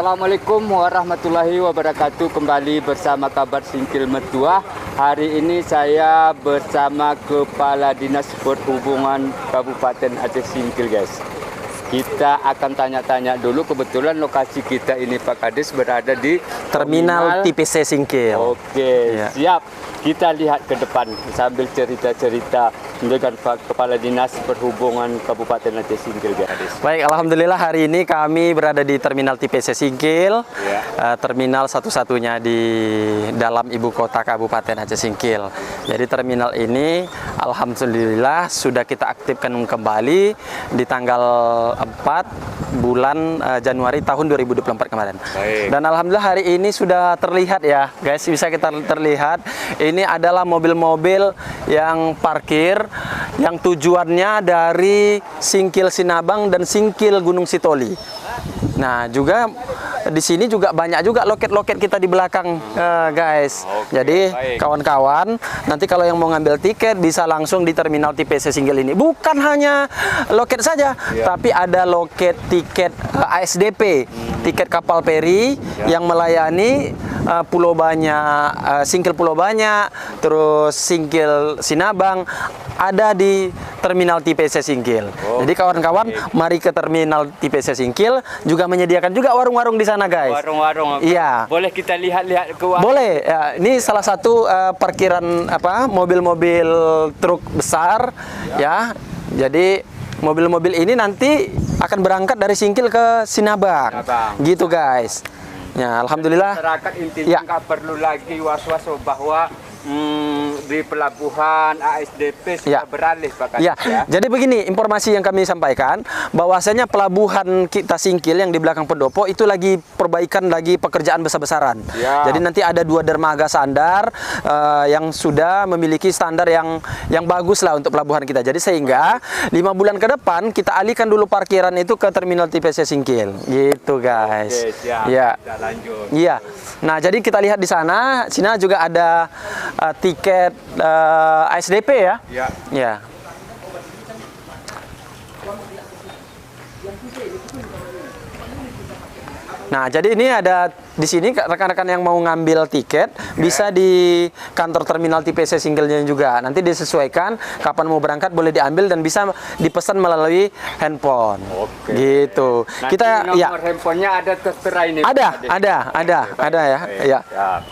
Assalamualaikum warahmatullahi wabarakatuh. Kembali bersama Kabar Singkil Metuah. Hari ini saya bersama Kepala Dinas Perhubungan Kabupaten Aceh Singkil, guys. Kita akan tanya-tanya dulu. Kebetulan lokasi kita ini, Pak Kades, berada di Terminal TPC Singkil. Oke, ya. Siap. Kita lihat ke depan sambil cerita-cerita dengan Pak Kepala Dinas Perhubungan Kabupaten Aceh Singkil, guys. Baik, alhamdulillah hari ini kami berada di Terminal TPC Singkil, terminal satu-satunya di dalam ibu kota Kabupaten Aceh Singkil. Jadi terminal ini alhamdulillah sudah kita aktifkan kembali di tanggal 4 bulan Januari tahun 2024 kemarin. Baik. Dan alhamdulillah hari ini sudah terlihat ya, guys, bisa kita terlihat. Ini adalah mobil-mobil yang parkir yang tujuannya dari Singkil Sinabang dan Singkil Gunung Sitoli. Nah, juga di sini juga banyak juga loket-loket kita di belakang, guys. Oke, jadi kawan-kawan, nanti kalau yang mau ngambil tiket bisa langsung di Terminal TPC Singkil ini. Bukan hanya loket saja, tapi ada loket tiket ASDP, tiket kapal feri yang melayani Pulau Banyak, Singkil Pulau Banyak, terus Singkil Sinabang ada di Terminal TPC Singkil. Jadi kawan-kawan, mari ke Terminal TPC Singkil, juga menyediakan juga warung-warung di sana, guys. Warung-warung. Iya. Boleh kita lihat-lihat ke warung? Boleh. Ya, ini salah satu parkiran mobil-mobil truk besar, ya. Jadi mobil-mobil ini nanti akan berangkat dari Singkil ke Sinabang. Gitu, guys. Ya, alhamdulillah. Masyarakat intinya nggak perlu lagi was-was bahwa di pelabuhan ASDP sudah beralih, Pak Kades, ya. Jadi begini informasi yang kami sampaikan, bahwasanya pelabuhan kita Singkil yang di belakang pendopo itu lagi perbaikan, lagi pekerjaan besar-besaran. Jadi nanti ada 2 dermaga sandar yang sudah memiliki standar yang bagus lah untuk pelabuhan kita. Jadi sehingga 5 bulan ke depan kita alihkan dulu parkiran itu ke Terminal TPC Singkil. Gitu, guys. Oke, siap. Ya. Kita lanjut. Iya. Nah, jadi kita lihat di sana juga ada tiket ASDP ya. Iya. Ya. Nah, jadi ini ada di sini rekan-rekan yang mau ngambil tiket bisa di kantor Terminal TPC Singkilnya juga. Nanti disesuaikan kapan mau berangkat, boleh diambil dan bisa dipesan melalui handphone. Gitu. Nanti kita nomor handphonenya ada tertera ini. Ada ya. Ya.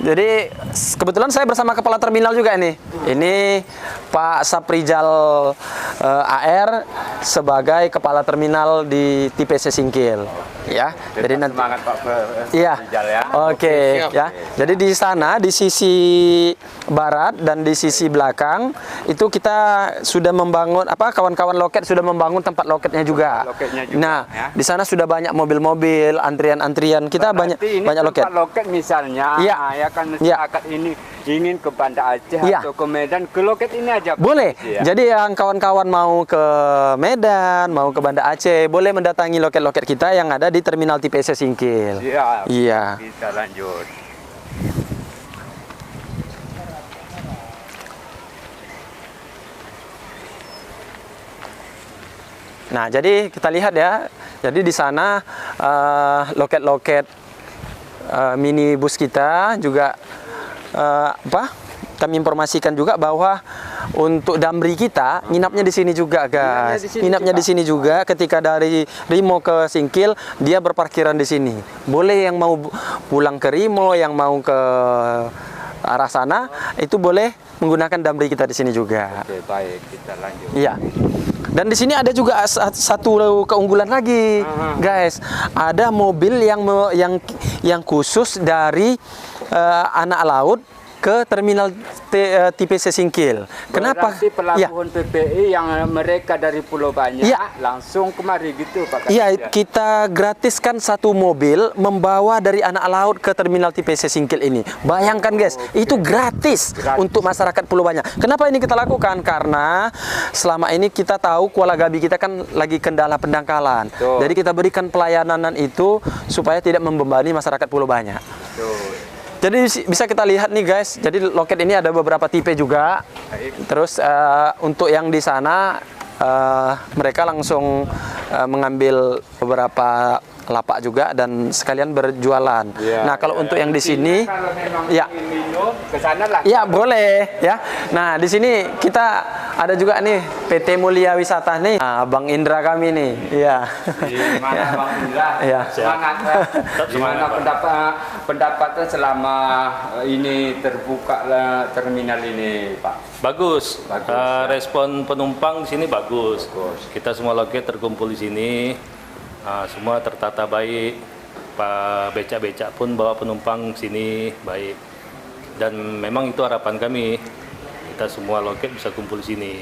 Jadi kebetulan saya bersama kepala terminal juga nih. Ini Pak Saprijal AR sebagai kepala terminal di TPC Singkil. Ya. Jadi nanti semangat Pak Saprijal ya. Oke, ya. Jadi di sana di sisi barat dan di sisi belakang itu kita sudah membangun kawan-kawan loket sudah membangun tempat loketnya juga. Nah, di sana sudah banyak mobil-mobil, antrian-antrian. Kita banyak loket. Tempat loket misalnya, ya kan masyarakat ini ingin ke Banda Aceh atau ke Medan, ke loket ini aja. Boleh. Jadi yang kawan-kawan mau ke Medan, mau ke Banda Aceh, boleh mendatangi loket-loket kita yang ada di Terminal TPC Singkil. Iya. Kita lanjut. Nah, jadi kita lihat ya. Jadi di sana loket-loket minibus kita juga kami informasikan juga bahwa untuk damri kita nginapnya di sini juga, guys. Nginapnya di sini juga. Ketika dari Rimo ke Singkil, dia berparkiran di sini. Boleh yang mau pulang ke Rimo, yang mau ke arah sana, itu boleh menggunakan damri kita di sini juga. Oke, baik, kita lanjut. Iya. Dan di sini ada juga satu keunggulan lagi, guys. Ada mobil yang khusus dari anak laut ke Terminal TPC Singkil. Kenapa? Berarti pelabuhan PPI yang mereka dari Pulau Banyak langsung kemari gitu, Pak. Iya, kita gratiskan satu mobil membawa dari anak laut ke Terminal TPC Singkil ini. Bayangkan, guys, itu gratis untuk masyarakat Pulau Banyak. Kenapa ini kita lakukan? Karena selama ini kita tahu Kuala Gabi kita kan lagi kendala pendangkalan. Jadi kita berikan pelayanan itu supaya tidak membebani masyarakat Pulau Banyak. Jadi bisa kita lihat nih, guys. Jadi loket ini ada beberapa tipe juga. Terus untuk yang di sana mereka langsung mengambil beberapa lapak juga dan sekalian berjualan. Nah, kalau untuk yang di sini, Kalau memang ya. ingin minum, ke sana lah. Ya, boleh ya. Nah, di sini kita ada juga nih PT Mulia Wisata nih. Nah, Bang Indra kami nih. Iya. Gimana Bang Indra? Iya. Semangat ya. Gimana pendapatan selama ini terbuka lah terminal ini, Pak? Bagus. Bagus, Respon penumpang di sini bagus. Kita semua loket terkumpul di sini. Semua tertata baik. Pak becak-becak pun bawa penumpang sini baik. Dan memang itu harapan kami. Kita semua loket bisa kumpul di sini.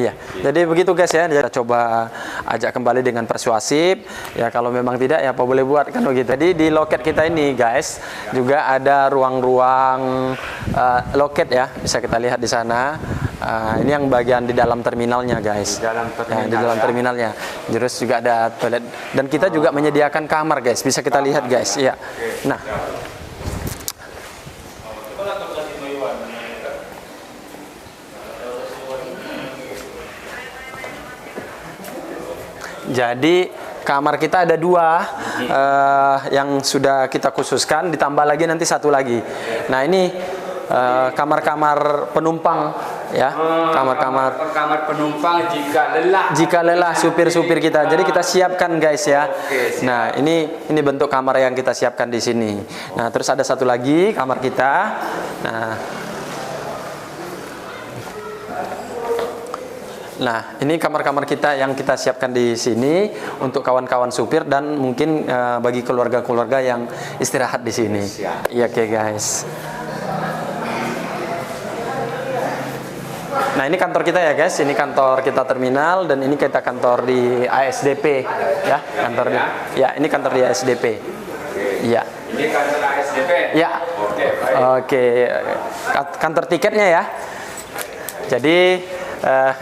Iya, jadi begitu guys ya. Kita coba ajak kembali dengan persuasif. Ya kalau memang tidak ya apa boleh buat kan begitu. Jadi di loket kita ini guys juga ada ruang-ruang loket ya. Bisa kita lihat di sana. Ini yang bagian di dalam terminalnya guys. Di dalam terminal, di dalam terminalnya. Terus juga ada toilet dan kita juga menyediakan kamar guys. Bisa kita lihat guys. Iya. Nah. Jadi kamar kita ada 2 yang sudah kita khususkan, ditambah lagi nanti 1 lagi. Nah ini kamar-kamar penumpang ya, kamar penumpang jika lelah supir-supir kita. Jadi kita siapkan guys ya. Nah ini bentuk kamar yang kita siapkan di sini. Nah terus ada 1 lagi kamar kita. Nah, ini kamar-kamar kita yang kita siapkan di sini untuk kawan-kawan supir dan mungkin bagi keluarga-keluarga yang istirahat di sini. Iya, oke guys. Nah, ini kantor kita ya guys. Ini kantor kita terminal dan ini kita kantor di ASDP ya, kantor di. Ya, ini kantor di ASDP. Iya. Ini kantor ASDP. Ya. Oke. Kantor tiketnya ya. Jadi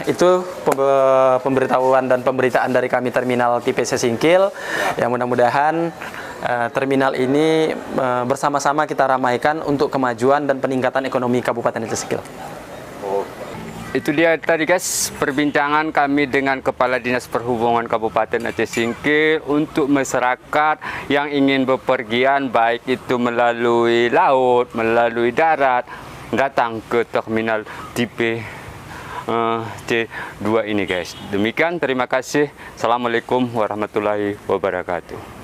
itu pemberitahuan dan pemberitaan dari kami Terminal TPC Singkil. Yang mudah-mudahan terminal ini bersama-sama kita ramaikan untuk kemajuan dan peningkatan ekonomi Kabupaten Aceh Singkil. Itu dia tadi guys perbincangan kami dengan Kepala Dinas Perhubungan Kabupaten Aceh Singkil untuk masyarakat yang ingin bepergian baik itu melalui laut, melalui darat, datang ke Terminal TP C2 ini guys. Demikian, terima kasih. Assalamualaikum warahmatullahi wabarakatuh.